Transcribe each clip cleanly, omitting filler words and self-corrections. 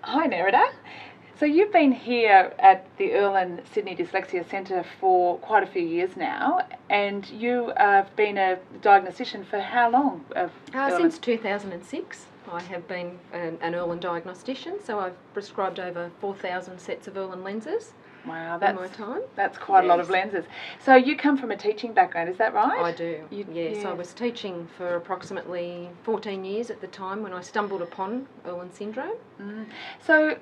Hi Nerida. So you've been here at the Irlen Sydney Dyslexia Centre for quite a few years now, and you have been a diagnostician for how long? Since 2006. I have been an Irlen Diagnostician, so I've prescribed over 4,000 sets of Irlen lenses. Wow, in my time. That's quite a lot of lenses. So you come from a teaching background, is that right? I do, yes. I was teaching for approximately 14 years at the time when I stumbled upon Irlen Syndrome. So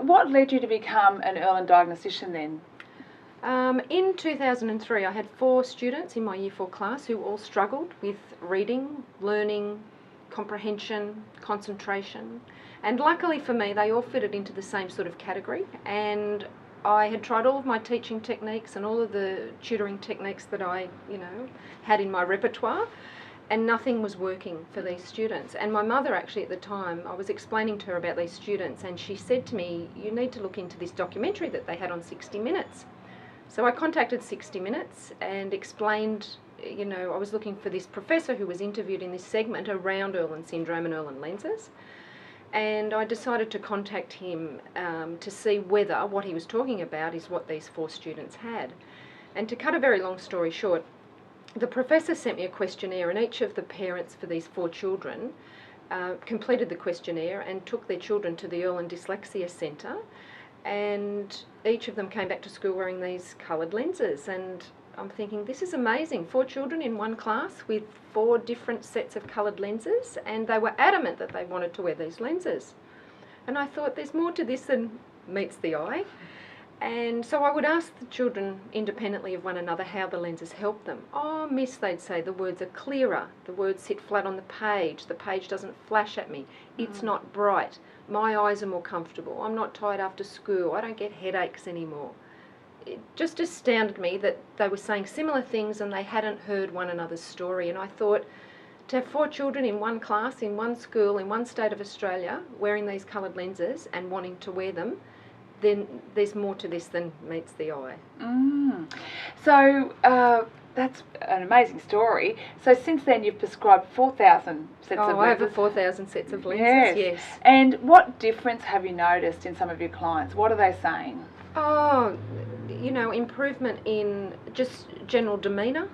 what led you to become an Irlen Diagnostician then? In 2003 I had 4 students in my Year 4 class who all struggled with reading, learning, comprehension, concentration, and luckily for me they all fitted into the same sort of category, and I had tried all of my teaching techniques and all of the tutoring techniques that I, had in my repertoire, and nothing was working for these students. And my mother actually at the time, I was explaining to her about these students, and she said to me, you need to look into this documentary that they had on 60 Minutes. So I contacted 60 Minutes and explained, I was looking for this professor who was interviewed in this segment around Irlen Syndrome and Irlen lenses. And I decided to contact him to see whether what he was talking about is what these 4 students had. And to cut a very long story short, the professor sent me a questionnaire, and each of the parents for these 4 children completed the questionnaire and took their children to the Irlen Dyslexia Centre, and each of them came back to school wearing these coloured lenses. And I'm thinking, this is amazing. 4 children in one class with 4 different sets of coloured lenses, and they were adamant that they wanted to wear these lenses. And I thought, there's more to this than meets the eye. And so I would ask the children independently of one another how the lenses helped them. Oh, miss, they'd say, the words are clearer. The words sit flat on the page doesn't flash at me. It's not bright. My eyes are more comfortable. I'm not tired after school. I don't get headaches anymore. It just astounded me that they were saying similar things and they hadn't heard one another's story. And I thought, to have 4 children in one class, in one school, in one state of Australia, wearing these coloured lenses and wanting to wear them, then there's more to this than meets the eye. So that's an amazing story. So since then you've prescribed 4,000 sets of lenses. Over 4,000 sets of lenses, yes. And what difference have you noticed in some of your clients? What are they saying? Oh, improvement in just general demeanour,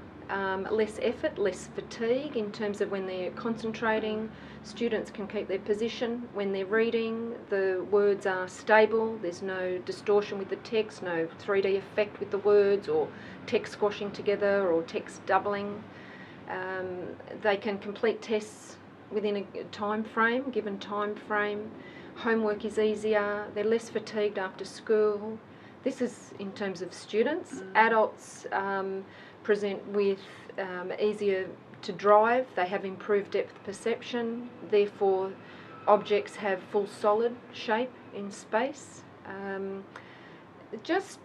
less effort, less fatigue in terms of when they're concentrating. Students can keep their position when they're reading. The words are stable. There's no distortion with the text, no 3D effect with the words, or text squashing together or text doubling. They can complete tests within a given time frame. Homework is easier. They're less fatigued after school. This is in terms of students. Adults present with easier to drive. They have improved depth perception. Therefore, objects have full solid shape in space. Just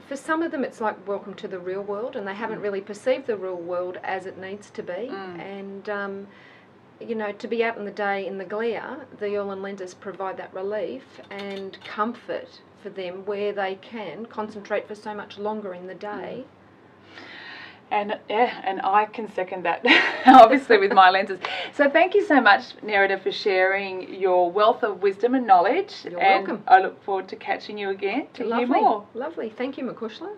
for some of them, it's like welcome to the real world, and they haven't really perceived the real world as it needs to be. And to be out in the day in the glare, the Irlen lenses provide that relief and comfort for them where they can concentrate for so much longer in the day. And I can second that, obviously, with my lenses. So thank you so much, Nerida, for sharing your wealth of wisdom and knowledge. You're welcome. I look forward to catching you again to hear more. Lovely. Thank you, Makushla.